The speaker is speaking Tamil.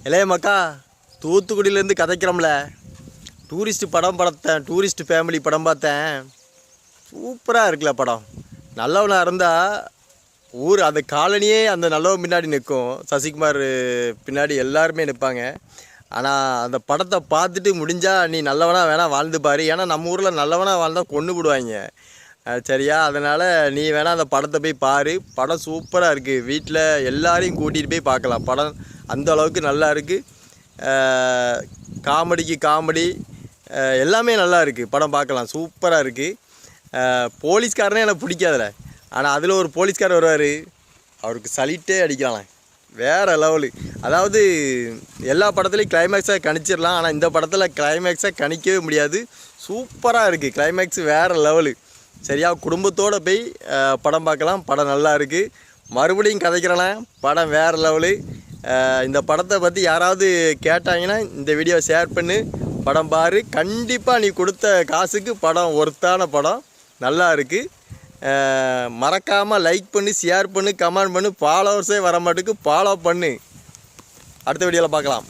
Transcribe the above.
இளைய மக்கா, தூத்துக்குடியிலேருந்து கதைக்கிறோம்ல. டூரிஸ்ட் ஃபேமிலி படம் பார்த்தேன். சூப்பராக இருக்குல்ல படம். நல்லவனாக இருந்தால் ஊர் அந்த காலனியே அந்த நல்லவன் பின்னாடி நிற்கும். சசிகுமார் பின்னாடி எல்லாருமே நிற்பாங்க. ஆனால் அந்த படத்தை பார்த்துட்டு முடிஞ்சால் நீ நல்லவனாக வேணால் வாழ்ந்து பாரு. ஏன்னா நம்ம ஊரில் நல்லவனாக வாழ்ந்தால் கொன்று விடுவாங்க. சரியா? அதனால் நீ வேணால் அந்த படத்தை போய் பாரு. படம் சூப்பராக இருக்குது. வீட்டில் எல்லாரையும் கூட்டிகிட்டு போய் பார்க்கலாம். படம் அந்த அளவுக்கு நல்லா இருக்குது. காமெடிக்கு காமெடி எல்லாமே நல்லா இருக்குது. படம் பார்க்கலாம், சூப்பராக இருக்குது. போலீஸ்காரனே எனக்கு பிடிக்காதுல. ஆனால் அதில் ஒரு போலீஸ்காரர் வருவார், அவருக்கு சலிட்டே அடிக்கலாம். வேறு லெவலு. அதாவது எல்லா படத்துலையும் கிளைமேக்ஸாக கணிச்சிடலாம், ஆனால் இந்த படத்தில் கிளைமேக்ஸாக கணிக்கவே முடியாது. சூப்பராக இருக்குது. கிளைமேக்ஸ் வேறு லெவலு. சரியா? குடும்பத்தோடு போய் படம் பார்க்கலாம். படம் நல்லா இருக்குது. மறுபடியும் கதைக்கிறேன், படம் வேறு லெவலு. இந்த படத்தை பற்றி யாராவது கேட்டாங்கன்னா இந்த வீடியோவை ஷேர் பண்ணு, படம் பாரு. கண்டிப்பாக நீ கொடுத்த காசுக்கு படம் ஒர்த்தான படம், நல்லா இருக்குது. மறக்காமல் லைக் பண்ணி, ஷேர் பண்ணு, கமெண்ட் பண்ணு. ஃபாலோவர்ஸே வர மாட்டுக்கு ஃபாலோ பண்ணு. அடுத்த வீடியோவில் பார்க்கலாம்.